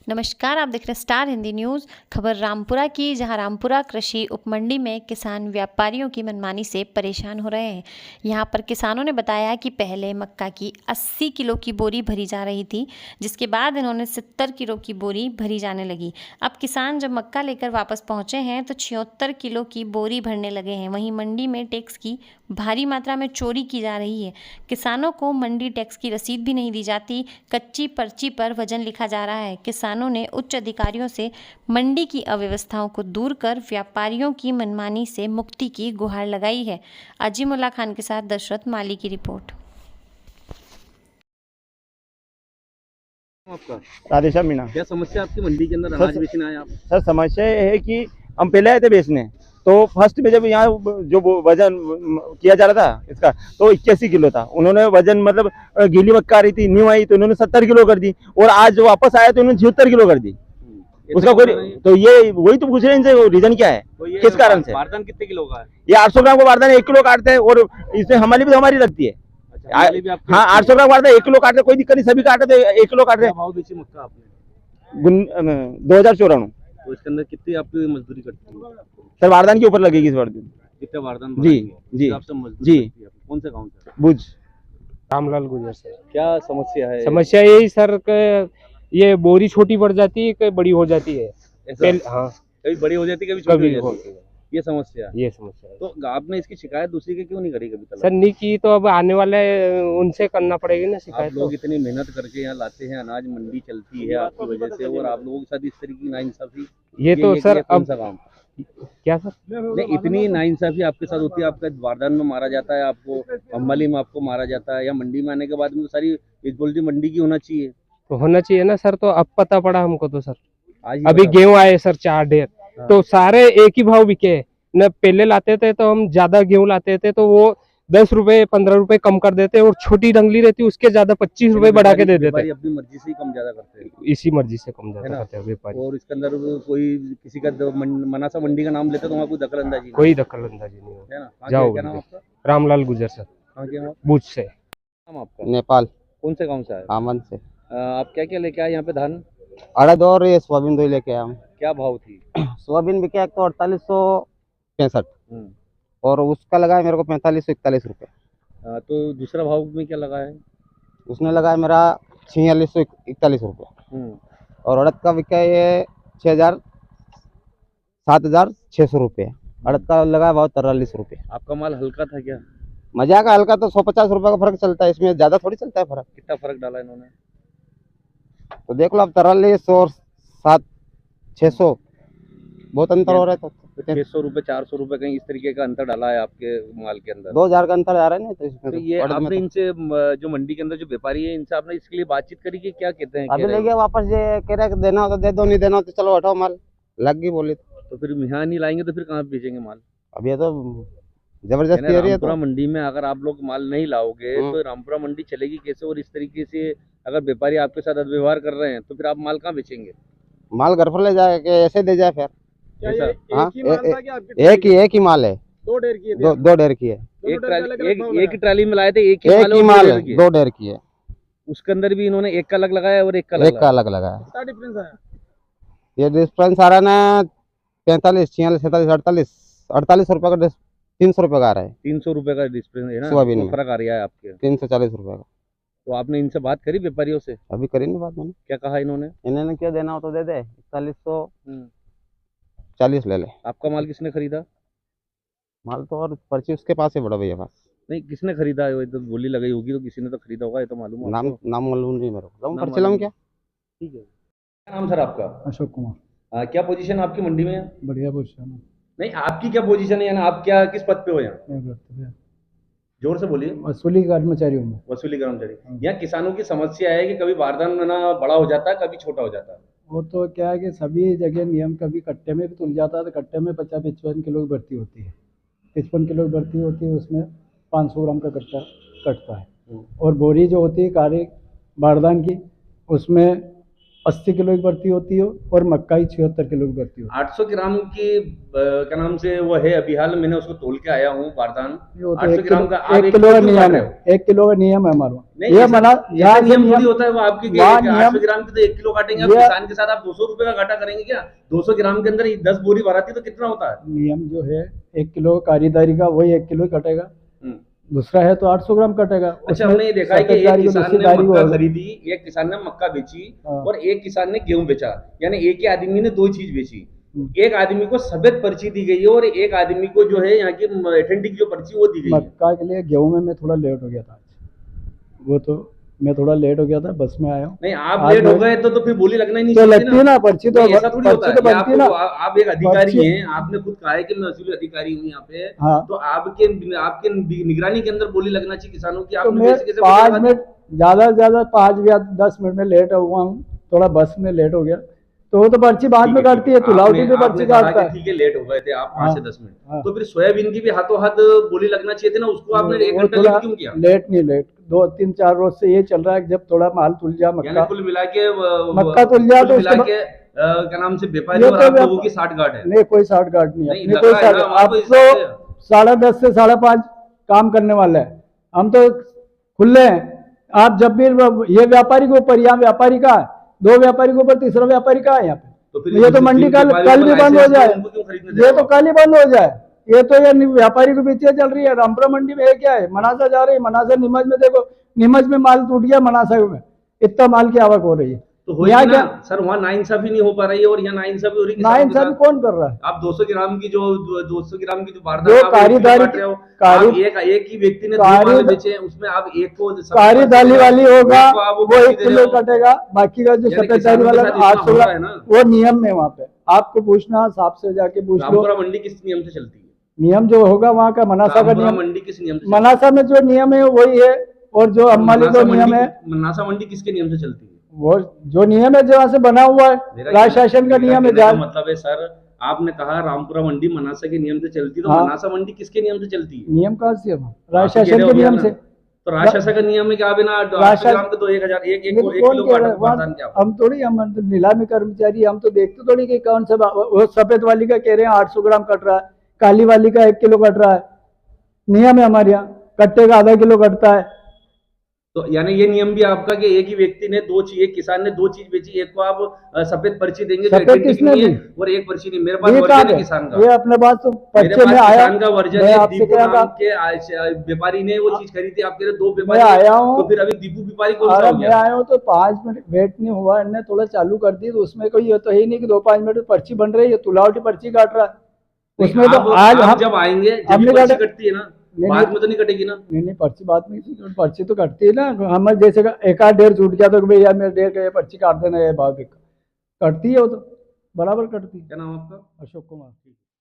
नमस्कार, आप देख रहे हैं स्टार हिंदी न्यूज़। खबर रामपुरा की, जहां रामपुरा कृषि उपमंडी में किसान व्यापारियों की मनमानी से परेशान हो रहे हैं। यहां पर किसानों ने बताया कि पहले मक्का की 80 किलो की बोरी भरी जा रही थी, जिसके बाद इन्होंने 70 किलो की बोरी भरी जाने लगी। अब किसान जब मक्का लेकर वापस पहुंचे हैं तो 76 किलो की बोरी भरने लगे हैं। वहीं मंडी में टैक्स की भारी मात्रा में चोरी की जा रही है। किसानों को मंडी टैक्स की रसीद भी नहीं दी जाती, कच्ची पर्ची पर वजन लिखा जा रहा है। किसानों ने उच्च अधिकारियों से मंडी की अव्यवस्थाओं को दूर कर व्यापारियों की मनमानी से मुक्ति की गुहार लगाई है। अजीमुल्ला खान के साथ दशरथ माली की रिपोर्ट। आपका राधेश्याम मीणा। क्या समस्या आपकी मंडी के अंदर अनाज बेचने आए आप? सर समस्या ये है कि हम पहले आए थे बेचने, तो फर्स्ट में जब यहाँ जो वजन किया जा रहा था इसका, तो 81 किलो था। उन्होंने वजन मतलब गीली मक्का आ रही थी, न्यू आई, तो उन्होंने 70 किलो कर दी, और आज जो वापस आया तो उन्होंने 76 किलो कर दी। उसका कोई तो ये वही तो पूछ रहे हैं इनसे, रीजन क्या है, तो किस कारण से? बारदान कितने किलो का है? ये 800 ग्राम को बारदान 1 किलो काटते हैं, और इसमें हमारी भी हमारी लगती है। हमारे भी आपके हाँ, 800 ग्राम बारदान 1 किलो काटते, कोई दिक्कत नहीं, सभी काटे तो 1 किलो काट रहे क्या भाव बेची मक्का आपने? 2094। तो इसके अंदर कितनी आपकी मजदूरी कटती है? सर बारदान के ऊपर लगेगी इस बार। कितने बारदान जी, जी, आपसे मजदूरी जी। कटती है? कौन से गाँव से? भुज। रामलाल गुजर सर। क्या समस्या है? समस्या यही सर कि ये बोरी छोटी पड़ जाती है, कभी बड़ी हो जाती है। हाँ, कभी बड़ी हो जाती है, कभी छोटी कभी हो जाती है। ये समस्या है। ये समस्या है। तो आपने इसकी शिकायत दूसरी की क्यों नहीं करी कभी तक? सर नहीं की तो अब आने वाले उनसे करना पड़ेगी ना आप शिकायत। लोग इतनी मेहनत करके यहाँ लाते हैं, अनाज मंडी चलती है आपकी वजह से, और आप लोगों के साथ इस तरीके की नाइंसाफी, ये तो सर कौन अब सा काम? क्या सर, नहीं, इतनी नाइंसाफी आपके साथ होती है, आपका बारदान में मारा जाता है, आपको अम्बाली में आपको मारा जाता है, या मंडी में आने के बाद में तो सारी इक्वलिटी मंडी की होना चाहिए। तो होना चाहिए ना सर। तो अब पता पड़ा हमको तो सर, आज ही अभी बता- गेहूं आए सर 4 ढेर, हाँ। तो सारे एक ही भाव बिके न। पहले लाते थे तो हम ज्यादा गेहूं लाते थे तो वो 10 रुपए 15 रुपए कम कर देते, और छोटी डंगली रहती उसके ज्यादा 25 रुपए बढ़ा के दे देते। व्यापारी अपनी मर्जी से ही कम ज्यादा करते हैं, इसी मर्जी से कम है ज्यादा ना? करते हैं व्यापारी। और इसके अंदर कोई किसी का मनासा मंडी का नाम लेते तो वहाँ कोई दखल अंदाजी नहीं, कोई दखल अंदाजी नहीं हो। है ना? हाँ, जाओ क्या नाम आपका? रामलाल गुजर सर, हाँ, क्या नाम? भुज से। नाम आपका? नेपाल कौन से गाँव से आए? आमन से। आप क्या क्या लेके आए यहाँ पे? धान अड़द और ये सोयाबीन दो ही लेके आया हूँ। क्या भाव थी? सोयाबीन बिके एक तो 4865, हम्म। और उसका लगा है मेरे को 4541 रुपये। तो दूसरा भाव में क्या लगा है? उसने लगा है मेरा 4641 रुपये, और अड़द का बिका है ये 7600 रुपये। अड़द का लगा है भाव 43 रुपये। आपका माल हल्का था क्या? मजा का हल्का तो 150 रुपये का फर्क चलता है, इसमें ज्यादा थोड़ी चलता है फर्क। कितना फर्क डाला इन्होंने? तो देख लो आप, 43 और 600 बहुत अंतर हो रहा है। तो 600 रुपए 400 रुपए कहीं इस तरीके का अंतर डाला है आपके माल के अंदर। 2000 का अंतर आ रहा है ना, तो इसमें तो तो ये अड़द में आपने तो। इनसे जो मंडी के अंदर जो व्यापारी है, इनसे आपने इसके लिए बातचीत करी कि क्या कहते हैं? अभी ले गया वापस, ये कह रहा है कि देना हो तो दे दो, नहीं देना हो तो चलो हटाओ माल। लग गई बोली तो फिर यहाँ नहीं लाएंगे तो फिर कहाँ बेचेंगे माल? अब ये तो जबरदस्ती हो रही है। रामपुरा तो मंडी में अगर आप लोग माल नहीं लाओगे तो रामपुरा मंडी चलेगी कैसे? और इस तरीके से अगर व्यापारी आपके साथ व्यवहार कर रहे हैं तो फिर आप माल कहाँ बेचेंगे? माल घर पर ले जाए कि ऐसे दे जाए फिर? ऐसा हाँ, एक ही माल है, 2 ढेर की है। एक ट्राली में लाए थे, एक ही एक ही माल माल और है, 2 ढेर की है। 2 ढेर की है। उसके अंदर भी इन्होंने एक का अलग लगाया और एक का एक का अलग लगा है। क्या डिफरेंस है? ये डिफरेंस आ रहा है ना, 45 46 47 48 48 रुपये का, 300 रुपये का आ रहा है। 300 रुपए का डिफरेंस है ना? सोयाबीन वो में फर्क आ रहा है आपके। 340 रुपये का। तो आपने इनसे बात करी व्यापारियों से? अभी करी नहीं बात मैंने। क्या कहा इन्होंने? इन्होंने क्या देना हो तो दे दे, 4140 ले ले। आपका माल किसने खरीदा? माल तो और पर्ची उसके पास है, बड़ा भैया पास। नहीं, किसने खरीदा है? वो तो बोली लगाई होगी तो किसी ने तो खरीदा होगा, ये तो मालूम है नाम आपको? नाम मालूम नहीं मेरे को, नाम पर्ची लाऊं क्या? ठीक है। क्या नाम सर आपका? अशोक कुमार। क्या पोजीशन है आपकी मंडी में? बढ़िया पोजीशन है। नहीं, आपकी क्या पोजीशन है, यानी आप क्या किस पद पे हो यहाँ? मैं करते थे जोर से बोलिए। वसूली कर्मचारी हूँ मैं। वसूली कर्मचारी। यहाँ किसानों की समस्या है कि कभी बारदान ना बड़ा हो जाता है, कभी छोटा हो जाता है। वो तो क्या है कि सभी जगह नियम, कभी कट्टे में भी तुल जाता है, तो कट्टे में 50-55 किलो की भर्ती होती है, 55 किलो की भर्ती होती है, उसमें 500 ग्राम का कट्टा कटता है। और बोरी जो होती है काली बारदान की, उसमें 80 किलो की पर्ची होती है और मक्का ही 76 किलो की पर्ची होती 800 ग्राम की क्या नाम से वो है, अभी हाल मैंने उसको तोल के आया हूँ बारदान। है। वो तो 800 ग्राम का आप 1 किलो का क्यों नियम काट है, रहे हो? 1 किलो का नियम है हमारा। नहीं, ये ऐसा- मना ऐसा यहाँ से नियम थोड़ी नियम होता है वो आपके वहाँ 800 नियम ग्राम की तो 1 किलो काटेंगे आप, ये- किसान के साथ आप 200 रुपए का घाटा करेंगे क्या? 200 ग्राम के अंदर 10 बोरी भराती तो कितना होता है? नियम जो है 1 किलो खरीदारी का वही 1 किलो कटेगा, हम्म। दूसरा है तो 800 ग्राम कटेगा। अच्छा, उसमें हमने ये देखा है कि सफेद एक दारी को किसान दूसरी ने दारी को मक्का होगा। खरीदी, एक किसान ने मक्का बेची हाँ। और एक किसान ने गेहूं बेचा, यानी एक ही आदमी ने दो चीज बेची। एक आदमी को सफेद पर्ची दी गई है और एक आदमी को जो है यहाँ की ऑथेंटिक जो पर्ची वो दी गई है। मक्का के लिए गेहूं में मैं थोड़ा लेट हो गया था आज, वो तो मैं थोड़ा लेट हो गया था, बस में आया हूँ। नहीं, आप आज लेट हो मैं- गए तो फिर बोली लगना ही नहीं तो चाहिए लगती है ना पर्ची, तो नहीं, ऐसा थोड़ी होता पर्ची तो है। ये बनती है ना। आप एक अधिकारी पर्ची- हैं, आपने खुद कहा है कि मैं वसूली अधिकारी हूँ यहाँ पे, हाँ। तो आपके निगरानी के अंदर बोली लगना चाहिए किसानों की। तो आपने मैं कैसे कैसे 5 मिनट ज़्यादा से ज़्यादा 5 या 10 मिनट में लेट हुआ हूँ, थोड़ा बस में लेट हो गया, तो वो तो पर्ची बाद में काटती है, तुलावटी भी पर्ची काटता है। ठीक है, लेट हो गए थे आप 5 से हाँ, 10 मिनट, हाँ। तो फिर सोयाबीन की भी हाथों हाथ बोली लगना चाहिए थी ना, उसको आपने 1 वो घंटा थोड़ा लेट क्यों किया? लेट नहीं, लेट 2-3-4 रोज से ये चल रहा है कि जब थोड़ा माल तुल जा यानी मक्का, कुल मिला के मक्का तुल जाए तो मिला उसके के क्या नाम से व्यापारी ये और तो आप लोगों की साठगांठ है। नहीं कोई 60 गांठ नहीं है, नहीं, अपनी लग कोई रहा है 60। ना, वहाँ अब तो इस तो हिसाब से- 10:30 से 5:30 काम करने वाला है, हम तो खुले हैं। आप जब भी ये व्यापारी के ऊपर, यहाँ व्यापारी का है, 2 व्यापारी के ऊपर तीसरा व्यापारी का है यहाँ पे। तो फिर ये तो जिन मंडी कल व्यापारियों भी को बंद हो लाइसेंस जाए, है, उनको क्यों खरीदने दे ये रहे तो हो? कल ही बंद हो जाए। ये तो ये व्यापारी को बीच चल रही है। रामपुरा मंडी में है क्या है, मनासा जा रही है, मनासा नीमच में देखो, नीमच में माल टूट गया, मनासा में इतना माल की आवक हो रही है। तो हो यहाँ ना क्या सर, वहाँ नाइंसाफी नहीं हो पा रही है और यहाँ नाइंसाफी हो रही है। नाइंसाफी कौन कर रहा है? आप 200 ग्राम की जो वारदात जो आप कारीदारी काट रहे हो, कारी- आप एक ही व्यक्ति ने 2 कारी- माल बेचे हैं, उसमें आप एक को कारी दाली वाली होगा एक को आप वो पर्ची 1 दे किलो रहे हो। कटेगा, बाकी का जो यानी सफेद किसानों दारी के वाला साथ इतना 800 हो रहा है ना। वो नियम में वहाँ पे आपको पूछना, साहब से जाके पूछ लो। रामपुरा मंडी किस नियम से चलती है? नियम जो होगा वहाँ का मनासा का रामपुरा नियम, मंडी किस नियम से चलती मनासा में जो नियम है वही है, और जो है? अम्बाली का नियम है मनासा मंडी किसके नियम से चलती है? वो जो नियम है जहाँ से बना हुआ है, मेरा राज्य शासन का मेरा नियम है। कहने का मतलब है सर, आपने कहा रामपुरा मंडी मनासा के नियम से चलती है, तो हाँ। मनासा मंडी किसके नियम से चलती है? नियम कहाँ से है? आप राज्य तो कह शासन रहे के हो नियम ना। से। तो राज शासन का नियम है कि आप बिना 800 ग्राम के तो 1000 एक नहीं तो किलो कौन कह रहा है? बारदान क्या? हम थोड़ी, हम तो नीलामी कर्मचारी, हम तो देखते थोड़ी कि कौन सा वो सफेद वाली का कह रहे हैं 800 ग्राम कट रहा है, काली वाली का 1 किलो कट रहा है। नियम है हमारे यहाँ, कट्टे का आधा किलो कटता है। तो यानी ये नियम भी आपका कि एक ही व्यक्ति ने एक किसान ने 2 चीज बेची, एक को आप सफेद पर्ची देंगे जो सफेद authentic किसने नहीं है, दी? और एक पर्ची नहीं। मेरे पास ये वर्जन कहाँ है है? किसान का, ये अपने पास तो मेरे पर्चे पास में आया, किसान का वर्जन मैं है। आपसे दीपू क्या नाम कहा, के व्यापारी ने वो चीज खरीदी, आप कह रहे 2 मैं व्यापारी आया हैं, हूँ। तो फिर अभी दीपू व्यापारी कौन सा अरे हो मैं गया? आया हूँ तो 5 मिनट वेट नहीं हुआ, इन्हें थोड़ा चालू कर दी, तो उसमें कोई ये तो है ही नहीं कि 2-5 मिनट में पर्ची बन रही है, तुलावटी पर्ची काट रहा है उसमें। तो आज आप हम जब आएंगे जब हमने भी पर्ची काटा- कटती है ना, नहीं, बाद नहीं। में तो नहीं कटेगी ना? नहीं पर्ची बात नहीं थी, पर्ची तो कटती है ना। हमारे जैसे का एक आध डेढ़ छूट गया तो भैया मेरे डेढ़ का ये पर्ची काट देना, ये भाव कटती है, वो तो बराबर कटती है। क्या नाम है आपका? अशोक कुमार।